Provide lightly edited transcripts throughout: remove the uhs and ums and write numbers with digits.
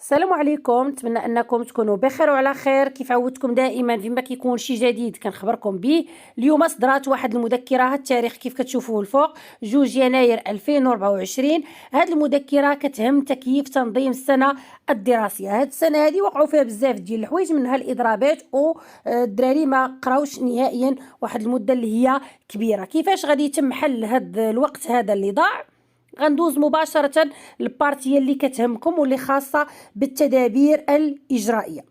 السلام عليكم، نتمنى انكم تكونوا بخير وعلى خير. كيف عودتكم دائما فيما كيكون شي جديد كنخبركم به. اليوم صدرات واحد المذكره، التاريخ كيف كتشوفوه الفوق 2 يناير 2024. هاد المذكره كتهم تكييف تنظيم السنه الدراسيه. هاد السنه هذه وقعوا فيها بزاف ديال الحوايج، منها الاضرابات والدراري ما قراوش نهائيا واحد المده اللي هي كبيره. كيفاش غادي يتم حل هاد الوقت هذا اللي ضاع؟ غندوز مباشرة للبارتية اللي كتهمكم واللي خاصة بالتدابير الإجرائية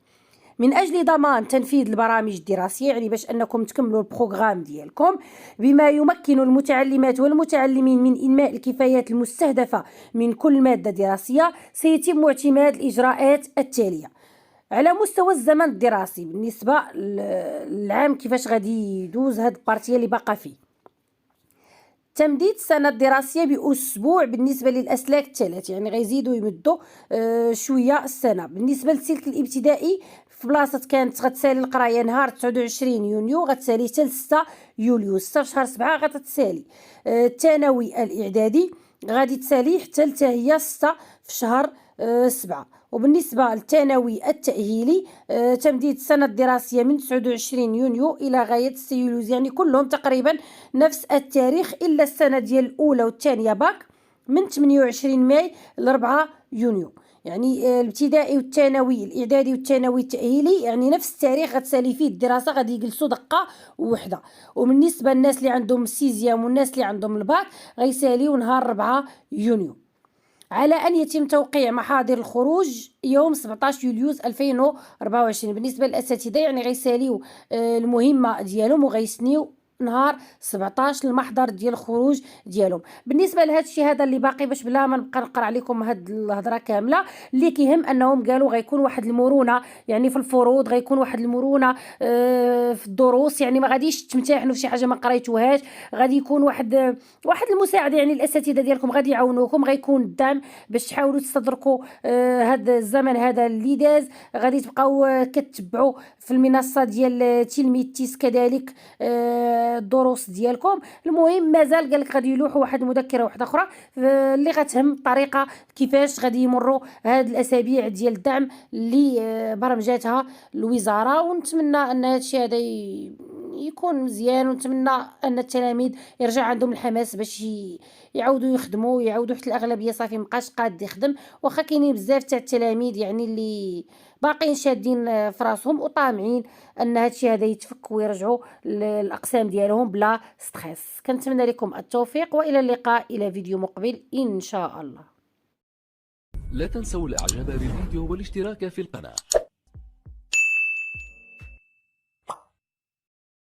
من أجل ضمان تنفيذ البرامج الدراسية، يعني باش أنكم تكملوا البروغرام ديالكم بما يمكن المتعلمات والمتعلمين من إنماء الكفايات المستهدفة من كل مادة دراسية. سيتم اعتماد الإجراءات التالية على مستوى الزمن الدراسي بالنسبة للعام. كيفاش غادي يدوز هاد البارتية اللي باقا فيه؟ تمديد السنة الدراسية بأسبوع بالنسبة للأسلاك الثلاث، يعني غيزيدوا يمدوا شوية السنة. بالنسبة للسلك الابتدائي، في بلاصة كانت غتسالي القراية نهار 29 يونيو غتسالي حتى 6 يوليو، 6 في شهر 7 غتتسالي. الثانوي الإعدادي غادي تسالي حتى هي 6 في شهر 7. وبالنسبة للثانوي التأهيلي تمديد السنة الدراسية من 29 يونيو إلى غاية 6 يوليو، يعني كلهم تقريبا نفس التاريخ إلا السنة ديال الأولى والثانية باك من 28 ماي ل 4 يونيو. يعني الابتدائي والثانوي الإعدادي والثانوي التأهيلي يعني نفس التاريخ غتسالي فيه الدراسة، غادي يجلسوا دقة وحدة. وبالنسبة للناس اللي عندهم السيزيام والناس اللي عندهم الباك غيساليو نهار 4 يونيو، على أن يتم توقيع محاضر الخروج يوم 17 يوليو 2024. بالنسبة للأساتذة يعني غيساليو المهمة ديالهم وغيسنيو نهار 17 المحضر ديال الخروج ديالهم. بالنسبه لهذا الشيء هذا اللي باقي، باش بلا ما نبقى نقرا عليكم هاد الهضره كامله، اللي كيهم انهم قالوا غيكون واحد المرونه يعني في الفروض، غيكون واحد المرونه في الدروس، يعني ما غاديش تمتحنوا في شي حاجه ما قريتوهاش، غادي يكون واحد المساعده، يعني الاساتذه ديالكم غادي يعاونوكم، غيكون الدعم باش تحاولوا تستدركوا هذا الزمن هذا اللي داز. غادي تبقاو كتبعوا في المنصه ديال تلميذ تيس كذلك الدروس ديالكم. المهم مازال قالك غادي يلوحوا واحد المذكره واحده اخرى اللي غتهم الطريقه كيفاش غادي يمروا هاد الاسابيع ديال الدعم اللي برمجاتها الوزاره. ونتمنى ان هذا الشيء هذا يكون مزيان، ونتمنى ان التلاميذ يرجع عندهم الحماس باش يعاودوا يخدموا، يعاودوا حتى الاغلبيه صافي مابقاش قاد يخدم، واخا كاينين بزاف تاع التلاميذ يعني اللي باقيين شادين في راسهم وطامعين ان هادشي هذا يتفك ويرجعوا للاقسام ديالهم بلا ستريس. كنتمنى لكم التوفيق والى اللقاء الى فيديو مقبل ان شاء الله. لا تنسوا الاعجاب بالفيديو والاشتراك في القناة.